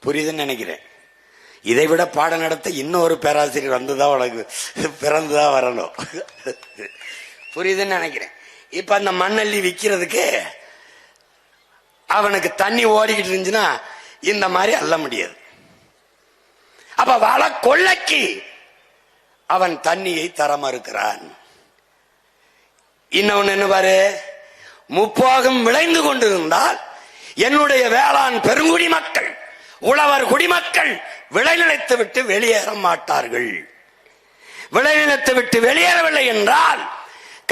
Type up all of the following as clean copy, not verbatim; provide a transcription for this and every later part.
புரியுதுன்னு நினைக்கிறேன். இதை விட பாடம் நடத்த இன்னொரு பேராசிரியர் வந்துதான் உனக்கு பிறந்துதான் வரணும். புரியுதுன்னு நினைக்கிறேன். இப்ப அந்த மண்ணள்ளி விற்கிறதுக்கு அவனுக்கு தண்ணி ஓடிக்கிட்டு இருந்துச்சுன்னா இந்த மாதிரி அள்ள முடியாது. அப்ப வள கொள்ளைக்கு அவன் தண்ணியை தர மறுக்கிறான். இன்னொன்னு என்ன பாரு, முப்போகம் விளைந்து கொண்டிருந்தால் என்னுடைய வேளாண் பெருங்குடி மக்கள், உழவர் குடிமக்கள் விளைநிலத்தை விட்டு வெளியேற மாட்டார்கள். விளைநிலத்தை விட்டு வெளியேறவில்லை என்றால்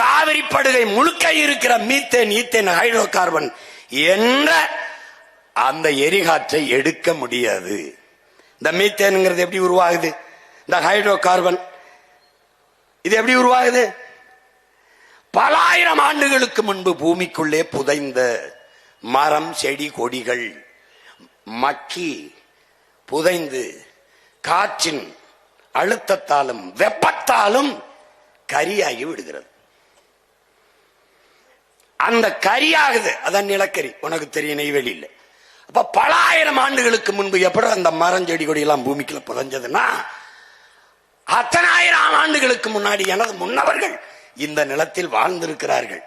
காவிரி படுகை முழுக்க இருக்கிற மீத்தேன், ஈத்தேன், ஹைட்ரோ கார்பன் என்ற அந்த எரிகாற்றை எடுக்க முடியாது. இந்த மீத்தேனுங்கிறது எப்படி உருவாகுது? இந்த ஹைட்ரோ கார்பன் இது எப்படி உருவாகுது? பல ஆயிரம் ஆண்டுகளுக்கு முன்பு பூமிக்குள்ளே புதைந்த மரம், செடி, கொடிகள் மக்கி புதைந்து காற்றின் அழுத்தத்தாலும் வெப்பத்தாலும் கரியாகி விடுகிறது. அந்த கரியாகுது, அதான் நிலக்கரி. உனக்கு தெரியும், நெய்வேலியில். அப்ப பல ஆயிரம் ஆண்டுகளுக்கு முன்பு எப்படி அந்த மரம், செடி, கொடி எல்லாம் பூமிக்குள்ள புதைஞ்சதுன்னா, அத்தனை ஆயிரம் ஆண்டுகளுக்கு முன்னாடி எனது முன்னவர்கள் இந்த நிலத்தில் வாழ்ந்திருக்கிறார்கள்.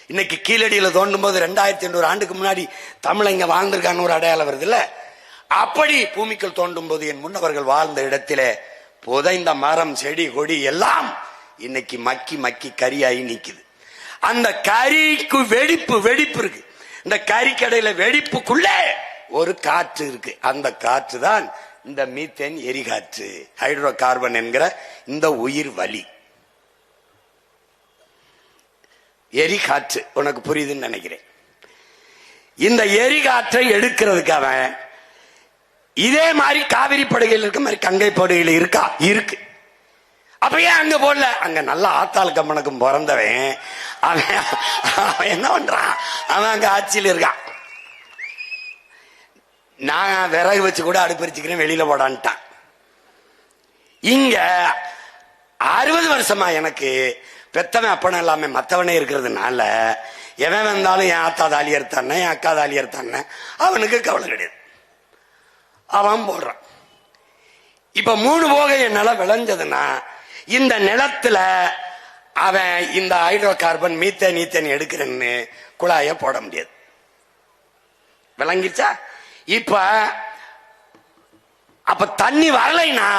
இன்னைக்கு கீழடியில தோண்டும் போது 2800 ஆண்டுக்கு முன்னாடி தமிழங்க வாழ்ந்திருக்கான்னு ஒரு அடையாளம் வருது இல்ல? அப்படி பூமிக்குள் தோண்டும் போது என் முன்னவர்கள் வாழ்ந்த இடத்திலே புதைந்த மரம், செடி, கொடி எல்லாம் இன்னைக்கு மக்கி மக்கி கரியாகி நிக்குது. அந்த கரிக்கு வெடிப்பு இருக்கு. இந்த கறிக்கடையில வெடிப்புக்குள்ளே ஒரு காற்று இருக்கு. அந்த காற்று தான் இந்த மீத்தேன் எரிகாற்று, ஹைட்ரோ கார்பன் என்கிற இந்த உயிர் வலி எரிகாற்று. உனக்கு புரியுதுன்னு நினைக்கிறேன். இந்த எரிகாற்றை எடுக்கிறதுக்கு அவன் இதே மாதிரி காவிரி படுகையில் இருக்க மாதிரி கங்கை படுகையில் இருக்கு. அப்ப ஏன் அங்க போடல? அங்க நல்ல ஆத்தாள் கம்மனுக்கும் பிறந்தவன் அவன் என்ன பண்றான்? அவன் அங்க ஆட்சியில் இருக்கான். நான் விறகு வச்சு கூட அடுப்பரிச்சுக்கிறேன், வெளியில போடான்ட்டான். இங்க 60 வருஷமா எனக்கு பெத்தவன் அப்பன எல்லாமே மத்தவனே இருக்கிறதுனால எவன் வந்தாலும் என் ஆத்தா தாலி எடுத்தானே, என் அக்கா தாலி எடுத்தானே, அவனுக்கு கவலை கிடையாது. அவன் போடுறான். இப்ப 3 போக என் நிலம் விளைஞ்சதுன்னா இந்த நிலத்துல அவன் இந்த ஹைட்ரோ கார்பன், மீத்தேன், ஈத்தேன் எடுக்கிறன்னு குழாய போட முடியாது. விளங்கிச்சா? இப்ப அப்ப தண்ணி வரலைன்னா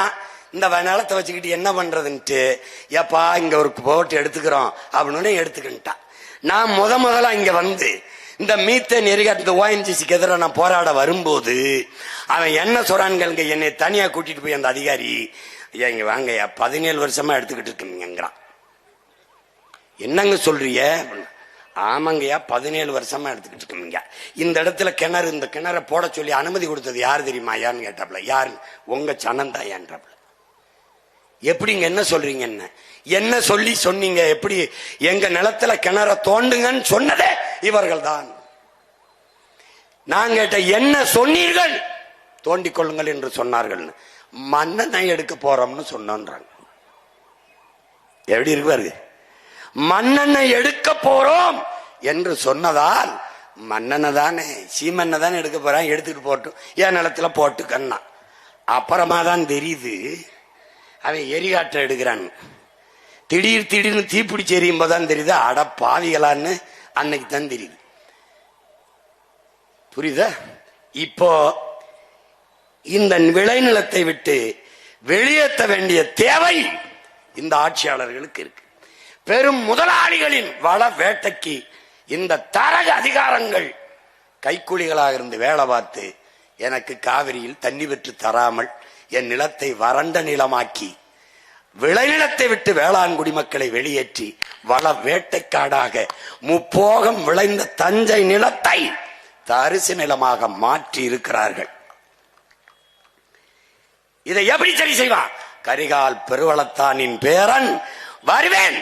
இந்த நிலத்தை வச்சுக்கிட்டு என்ன பண்றதுன்ட்டு, ஏப்பா இங்க ஒரு போட்டு எடுத்துக்கிறோம் அப்படின்னு எடுத்துக்கிட்டான். நான் முதல்ல இங்க வந்து இந்த மீத்தேன் எரிகாற்று ONGCக்கு எதிராக நான் போராட வரும்போது அவன் என்ன சொல்றான்களுங்க, என்னை தனியா கூட்டிட்டு போய் அந்த அதிகாரி, ஐயா இங்க வாங்கய்யா 17 வருஷமா எடுத்துக்கிட்டு இருக்குங்கிறான். என்னங்க சொல்றிய? ஆமாங்கய்யா 17 வருஷமா எடுத்துக்கிட்டு இருக்கீங்க. இந்த இடத்துல கிணறு, இந்த கிணற போட சொல்லி அனுமதி கொடுத்தது யாரு தெரியுமா ஐயான்னு கேட்டாப்ல. யாரு? உங்க சனந்தாயான்றாப்ல. எப்படிங்க, என்ன சொல்றீங்க? என்ன சொல்லி சொன்னீங்க? எப்படி எங்க நிலத்துல கிணற தோண்டுங்கன்னு சொன்னதே இவர்கள் தான். நான் கேட்ட, என்ன சொன்னீர்கள்? தோண்டிக் கொள்ளுங்கள் என்று சொன்னார்கள். மண்ணெண்ணெய் எடுக்க போறோம்னு சொன்னாங்க. எப்படி இருக்கு? மண்ணெண்ணெய் எடுக்க போறோம் என்று சொன்னதால் மண்ணெண்ணெய் தானே, சீமெண்ணெய் தானே எடுக்க போறான், எடுத்துட்டு போட்டும், என் நிலத்துல போட்டுக்கன்னா. அப்புறமா தான் தெரியுது அவன் எரிகாற்றை எடுக்கிறான். திடீர்னு தீப்பிடிச்சு எரியும் போதுதான் தெரியுது, அட பாவிகளான்னு அன்னைக்கு தான் தெரியுது. புரியுதா? இப்போ இந்த விளைநிலத்தை விட்டு வெளியேற்ற வேண்டிய தேவை இந்த ஆட்சியாளர்களுக்கு இருக்கு. பெரும் முதலாளிகளின் வள வேட்டைக்கு இந்த தரக அதிகாரங்கள் கைக்கூலிகளாக இருந்து வேலை பார்த்து எனக்கு காவிரியில் தண்ணி பெற்று தராமல் என் நிலத்தை வறண்ட நிலமாக்கி விளைநிலத்தை விட்டு வேளாண் குடிமக்களை வெளியேற்றி வள வேட்டைக்காடாக முப்போகம் விளைந்த தஞ்சை நிலத்தை தரிசு நிலமாக மாற்றி இருக்கிறார்கள். இதை எப்படி சரி செய்வான்? கரிகால் பெருவளத்தானின் பேரன் வருவேன்,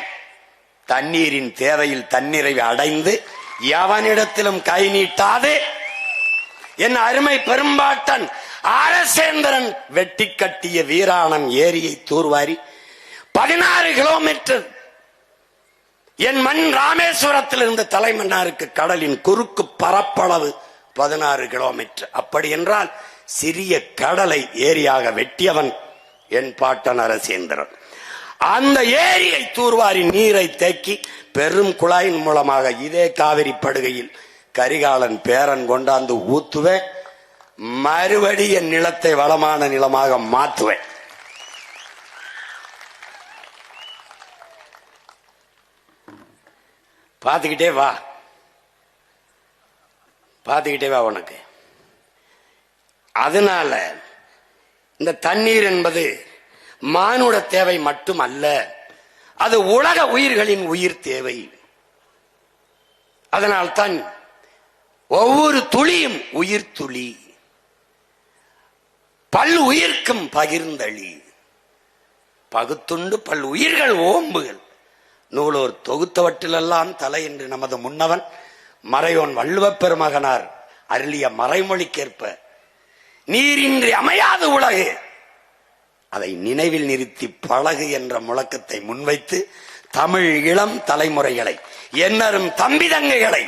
தண்ணீரின் தேவையில் தண்ணீரை அடைந்து எவனிடத்திலும் கை நீட்டாது என் அருமை பெரும்பாட்டன் ஆரசேந்திரன் வெட்டி கட்டிய வீராணம் ஏரியை தூர்வாரி 16 கிலோமீட்டர் என் மண் ராமேஸ்வரத்தில் இருந்து தலைமன்னாருக்கு கடலின் குறுக்கு பரப்பளவு 16 கிலோமீட்டர். அப்படி என்றால் சிறிய கடலை ஏரியாக வெட்டியவன் என் பாட்டன் அரசேந்திரன். அந்த ஏரியை தூர்வாரி நீரை தேக்கி பெரும் குழாயின் மூலமாக இதே காவிரி படுகையில் கரிகாலன் பேரன் கொண்டாந்து ஊத்துவேன். மறுபடி என் நிலத்தை வளமான நிலமாக மாற்றுவேன். பார்த்துக்கிட்டே வா, பார்த்துக்கிட்டே வா உனக்கு. அதனால இந்த தண்ணீர் என்பது மானுட தேவை மட்டும் அல்ல, அது உலக உயிர்களின் உயிர் தேவை. அதனால்தான் ஒவ்வொரு துளியும் உயிர் துளி, பல் உயிர்க்கும் பகிர்ந்தளி, பகுத்துண்டு பல் உயிர்கள் ஓம்புகள் நூலோர் தொகுத்தவற்றிலெல்லாம் தலை என்று நமது முன்னவன் மறையோன் வள்ளுவப் பெருமகனார் அருளிய மறைமொழிக்கேற்ப நீரின்றி அமையாது உலகு, அதை நினைவில் நிறுத்தி பழகு என்ற முழக்கத்தை முன்வைத்து தமிழ் இளம் தலைமுறைகளை, என்னரும் தம்பிதங்கைகளை,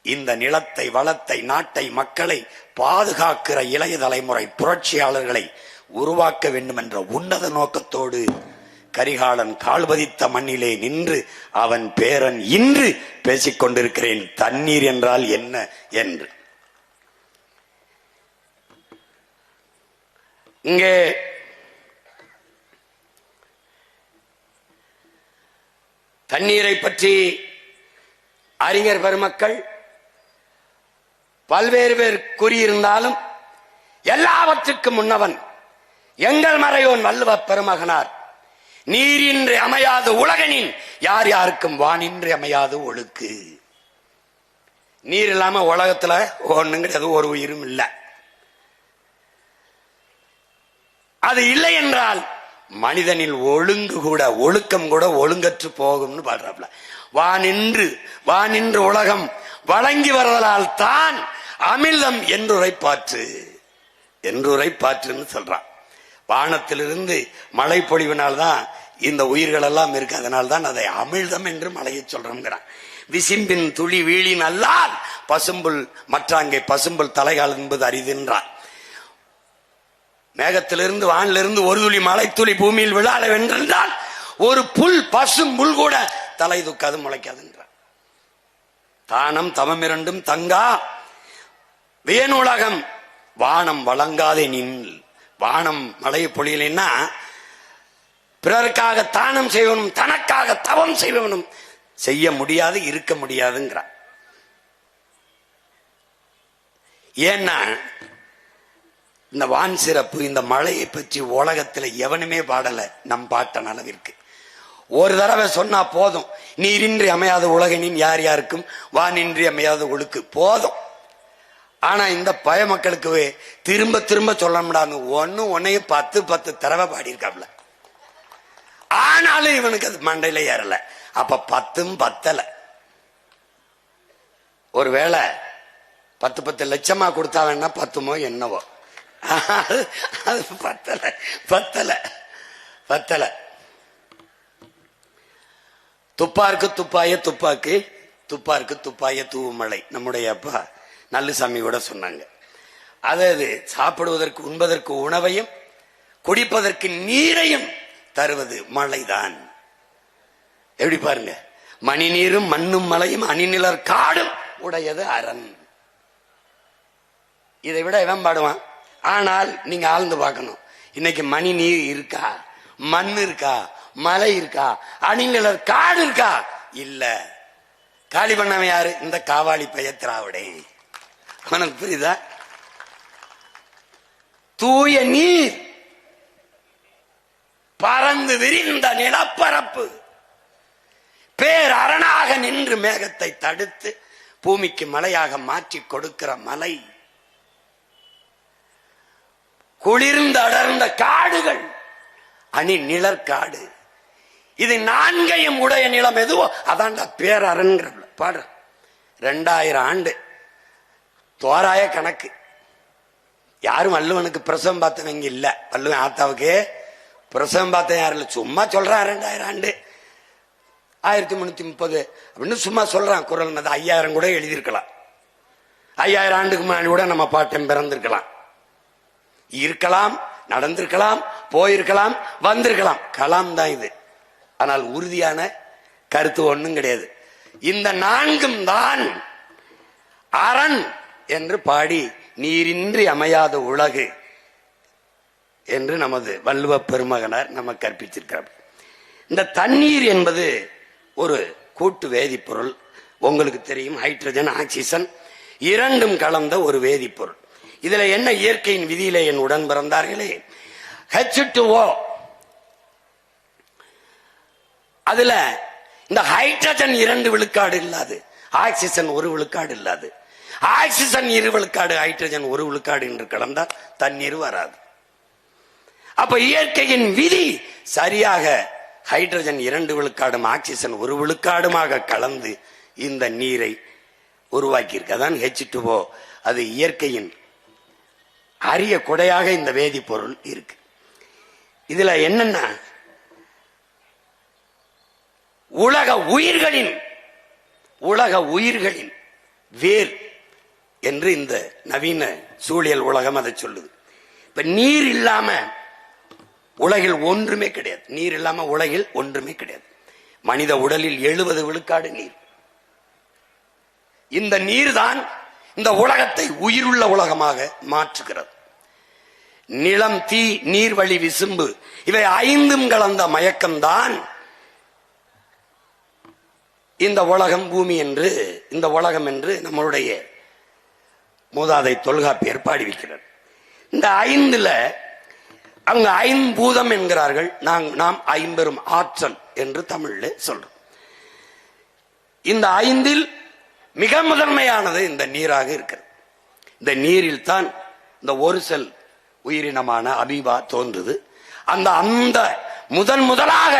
இந்த நிலத்தை வளத்தை நாட்டை மக்களை பாதுகாக்கிற இளைய தலைமுறை புரட்சியாளர்களை உருவாக்க வேண்டும் என்ற உன்னத நோக்கத்தோடு கரிகாலன் கால்பதித்த மண்ணிலே நின்று அவன் பேரன் இன்று பேசிக் கொண்டிருக்கிறேன் தண்ணீர் என்றால் என்ன என்று. இங்கே தண்ணீரை பற்றி அறிஞர் பெருமக்கள் பல்வேறு பேர் கூறியிருந்தாலும் எல்லாவற்றுக்கும் முன்னவன் எங்கள் மறையோன் வள்ளுவப் பெருமகனார் நீரின்றி அமையாது உலகனின் யார் யாருக்கும் வானின்றி அமையாது ஒழுக்கு. நீர் இல்லாம உலகத்துல ஒண்ணுங்கிறது ஒரு உயிரும் இல்லை. அது இல்லை என்றால் மனிதனில் ஒழுங்கு கூட ஒழுக்கம் கூட ஒழுங்கற்று போகும்னு பாடுறாப்ல. வானின்று உலகம் வழங்கி வருவதால் தான் அமிர்தம் என்றுரைப்பாற்றுன்னு சொல்றான். வானத்திலிருந்து மழை பொழிவினால்தான் இந்த உயிர்கள் எல்லாம் இருக்கு. அதனால்தான் அதை அமிழ்தம் என்று மழையை சொல்றோம்ங்கிறான். விசிம்பின் துளி வீழின் அல்லால் பசும்புல் மற்றாங்கே பசும்புல் தலைகால் என்பது அரிதுன்றான். மேகத்திலிருந்து வானிலிருந்து ஒரு துளி மழை துளி பூமியில் விழால வென்றால் ஒரு புல் பசும் புல் கூட தலை தூக்காது முளைக்காதுன்றான். தானம் தவம் இரண்டும் தங்கா வேணுலகம் வானம் வழங்காதே நின். வானம் மழையை பொழியலைன்னா பிறருக்காக தானம் செய்வனும் தனக்காக தவம் செய்வனும் செய்ய முடியாது, இருக்க முடியாதுங்கிறான். ஏன்னா இந்த வான் சிறப்பு இந்த மழையை பற்றி உலகத்துல எவனுமே பாடல நம் பாட்டன் அளவிற்கு. ஒரு தடவை சொன்னா போதும், நீரின்றி அமையாத உலகனின் யார் யாருக்கும் வானின்றி அமையாத ஒழுக்கு போதும். ஆனா இந்த பய மக்களுக்கு திரும்ப திரும்ப சொல்ல முடியாது. ஒன்னையும் 10 தடவை பாடியிருக்காப்ல. ஆனாலும் இவனுக்கு அது மண்டையில ஏறல. அப்ப 10ம் பத்தல. ஒருவேளை 10 லட்சமா கொடுத்தா வேணா 10மோ என்னவோ, அது பத்தல. துப்பாருக்கு துப்பாய துப்பாக்கு, துப்பாருக்கு துப்பாய தூவுமழை நம்முடைய அப்பா நல்லுசாமி கூட சொன்னாங்க. அதாவது சாப்பிடுவதற்கு உண்பதற்கு உணவையும் குடிப்பதற்கு நீரையும் தருவது மழைதான். எப்படி பாருங்க, மணி நீரும் மண்ணும் மலையும் அணிநிலர் காடும் உடையது அரண். இதை விட இவன் பாடுவான். ஆனால் நீங்க ஆழ்ந்து பார்க்கணும். இன்னைக்கு மணி நீர் இருக்கா, மண் இருக்கா, மலை இருக்கா, அணிநிலர் காடு இருக்கா? இல்ல. காலி பண்ணவன் யாரு? இந்த காவாலி பைய திராவிடே. உனக்கு புரியுதா? தூய நீர், பறந்து விரிந்த நிலப்பரப்பு, பேர் அரணாக நின்று மேகத்தை தடுத்து பூமிக்கு மலையாக மாற்றி கொடுக்கிற மலை, குளிர்ந்து அடர்ந்த காடுகள், அணி நிழற்காடு, இது 4ஐயும் உடைய நிலம் எதுவோ அதான்டா பேரரண்கிற பாடு. 2000 ஆண்டு தோராய கணக்கு. யாரும் வள்ளுவனுக்கு பிரசவம் பார்த்தவங்க இல்ல. வள்ளுவன் ஆத்தாவுக்கு பிரசவம் பார்த்த யாரும் இல்ல. சும்மா சொல்றான் 2000 ஆண்டு. 1330 அப்படின்னு சும்மா சொல்றான். குரல் 5000 கூட எழுதியிருக்கலாம். 5000 ஆண்டுக்கு முன்னாடி கூட நம்ம பாட்டன் பிறந்திருக்கலாம், இருக்கலாம், நடந்திருக்கலாம், போயிருக்கலாம், வந்திருக்கலாம். கலாம் தான் இது. ஆனால் உறுதியான கருத்து ஒண்ணும் கிடையாது. இந்த 4ம் தான் அரண் என்று பாடி நீரின்றி அமையாத உலகு என்று நமது வள்ளுவ பெருமகனார் நமக்கு கற்பித்திருக்கிறார். இந்த தண்ணீர் என்பது ஒரு கூட்டு வேதிப்பொருள். உங்களுக்கு தெரியும், ஹைட்ரஜன் ஆக்சிஜன் இரண்டும் கலந்த ஒரு வேதிப்பொருள். இதுல என்ன இயற்கையின் விதியிலே என் உடன் பிறந்தார்களே, H2O, அதுல இந்த ஹைட்ரஜன் 2 விழுக்காடு இல்லாது, ஆக்சிஜன் 1 விழுக்காடு இல்லாது, ஆக்சிஜன் 2 விழுக்காடு, ஹைட்ரஜன் 1 விழுக்காடு என்று கலந்தா தண்ணீர் வராது. அப்ப இயற்கையின் விதி சரியாக ஹைட்ரஜன் 2 விழுக்காடும் ஆக்சிஜன் 1 விழுக்காடுமாக கலந்து இந்த நீரை உருவாக்கி இருக்கு. அதான் H2O. அது இயற்கையின் அரிய கொடையாக இந்த வேதிப்பொருள் இருக்கு. இதுல என்னன்னா, உலக உயிர்களின் வேர் என்று இந்த நவீன சூழியல் உலகம் அதை சொல்லுது. இப்ப நீர் இல்லாம உலகில் ஒன்றுமே கிடையாது. நீர் இல்லாம உலகில் ஒன்றுமே கிடையாது. மனித உடலில் 70 விழுக்காடு நீர். இந்த நீர் தான் இந்த உலகத்தை உயிருள்ள உலகமாக மாற்றுகிறது. நிலம், தீ, நீர்வழி, விசும்பு இவை 5ம் கலந்த மயக்கம்தான் இந்த உலகம், பூமி என்று, இந்த உலகம் என்று நம்மளுடைய மூதாதை தொல்காப்பியர் பாடி வைக்கிறார். இந்த 5ல அவங்க 5 பூதம் என்கிறார்கள். நாம் 50 ஆற்றல் என்று தமிழ்ல சொல்றோம். இந்த 5ல் மிக முதன்மையானது இந்த நீராக இருக்கிறது. இந்த நீரில் தான் இந்த ஒரு செல் உயிரினமான அமீபா தோன்றுது. அந்த முதலாக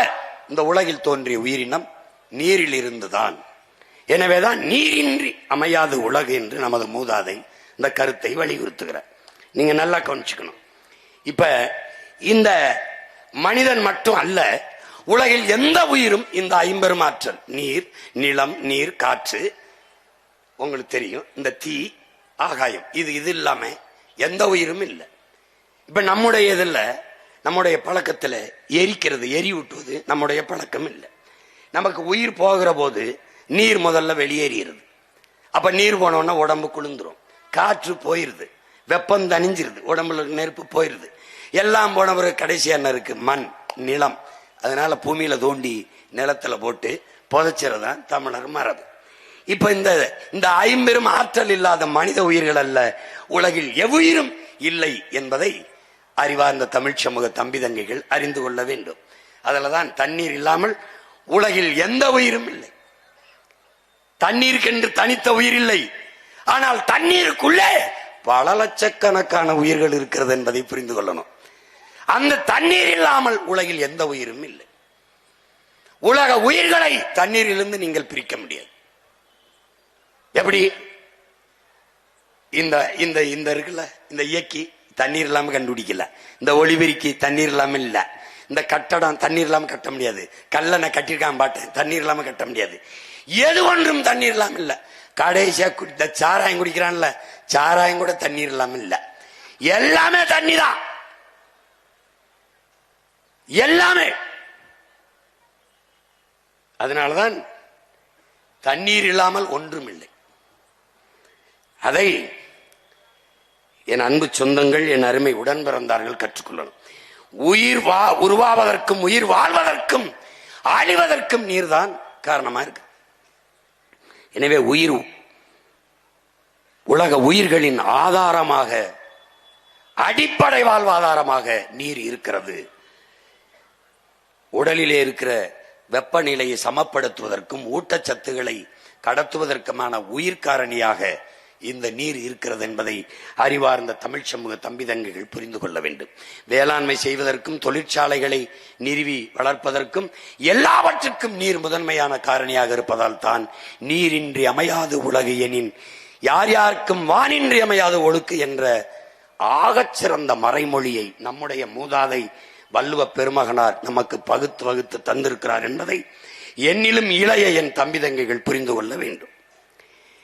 இந்த உலகில் தோன்றிய உயிரினம் நீரில் இருந்துதான். எனவேதான் நீரின்றி அமையாத உலகு என்று நமது மூதாதை இந்த கருத்தை வலியுறுத்துகிறார். நீங்க நல்லா கவனிச்சுக்கணும். இப்ப இந்த மனிதன் மட்டும் அல்ல, உலகில் எந்த உயிரும் இந்த 50 ஆற்றல், நீர், நிலம், நீர், காற்று, உங்களுக்கு தெரியும், இந்த தீ, ஆகாயம், இது இல்லாம எந்த உயிரும் இல்லை. இப்ப நம்முடைய இதுல, நம்முடைய பழக்கத்துல எரிக்கிறது, எரியூட்டுவது நம்முடைய பழக்கம் இல்லை. நமக்கு உயிர் போகிற போது நீர் முதல்ல வெளியேறிடுது. அப்ப நீர் போனோன்னா உடம்பு குளிர்ந்துரும், காற்று போயிருது, வெப்பம் தணிஞ்சிருது, உடம்புல நெருப்பு போயிருது. எல்லாம் போன பிறகு கடைசியா என்ன இருக்கு? மண், நிலம். அதனால பூமியில தோண்டி நிலத்துல போட்டு புதைச்சிறதான் தமிழர் மரபு. இப்ப இந்த 50 ஆற்றல் இல்லாத மனித உயிர்கள் அல்ல, உலகில் எவ்வுயிரும் இல்லை என்பதை அறிவார்ந்த தமிழ் சமூக தம்பி தங்கைகள் அறிந்து கொள்ள வேண்டும். அதுலதான் தண்ணீர் இல்லாமல் உலகில் எந்த உயிரும் இல்லை. தண்ணீருக்கென்று தனித்த உயிர் இல்லை. ஆனால் தண்ணீருக்குள்ளே பல லட்சக்கணக்கான உயிர்கள் இருக்கிறது என்பதை புரிந்து கொள்ளணும். அந்த தண்ணீர் இல்லாமல் உலகில் எந்த உயிரும் இல்லை. உலக உயிர்களை தண்ணீரிலிருந்து நீங்கள் பிரிக்க முடியாது. எப்படி? இந்த இருக்குல்ல, இந்த இயக்கி தண்ணீர் இல்லாம கண்டுபிடிக்கல, இந்த ஒளிபெருக்கி தண்ணீர் இல்லாம இல்ல, இந்த கட்டடம் தண்ணீர் இல்லாம கட்ட முடியாது, கல்லணை கட்டிருக்கான் பாட்டேன் தண்ணீர் இல்லாம கட்ட முடியாது. எது ஒன்றும் தண்ணீர் இல்லாம இல்ல. கடைசியா இந்த சாராயம் குடிக்கிறான்ல, சாராயம் கூட தண்ணீர் இல்லாம இல்ல. எல்லாமே தண்ணி தான், எல்லாமே. அதனாலதான் தண்ணீர் இல்லாமல் ஒன்றும் இல்லை. அதை என் அன்பு சொந்தங்கள், என் அருமை உடன் பிறந்தார்கள் கற்றுக்கொள்ளணும். உயிர் உருவாவதற்கும் உயிர் வாழ்வதற்கும் அழிவதற்கும் நீர்தான் காரணமா இருக்கு. எனவே உலக உயிர்களின் ஆதாரமாக, அடிப்படை வாழ்வாதாரமாக நீர் இருக்கிறது. உடலிலே இருக்கிற வெப்பநிலையை சமப்படுத்துவதற்கும் ஊட்டச்சத்துக்களை கடத்துவதற்குமான உயிர்காரணியாக இந்த நீர் இருக்கிறது என்பதை அறிவார்ந்த தமிழ் சமூக தம்பிதங்கைகள் புரிந்து கொள்ள வேண்டும். வேளாண்மை செய்வதற்கும் தொழிற்சாலைகளை நிறுவி வளர்ப்பதற்கும் எல்லாவற்றுக்கும் நீர் முதன்மையான காரணியாக இருப்பதால் தான் நீரின்றி அமையாது உலகு எனின் யார் யாருக்கும் வானின்றி அமையாது ஒழுக்கு என்ற ஆகச்சிறந்த மறைமொழியை நம்முடைய மூதாதை வள்ளுவ பெருமகனார் நமக்கு பகுத்து வகுத்து தந்திருக்கிறார் என்பதை என்னிலும் இளைய என் தம்பி தங்கைகள் புரிந்து கொள்ள வேண்டும்.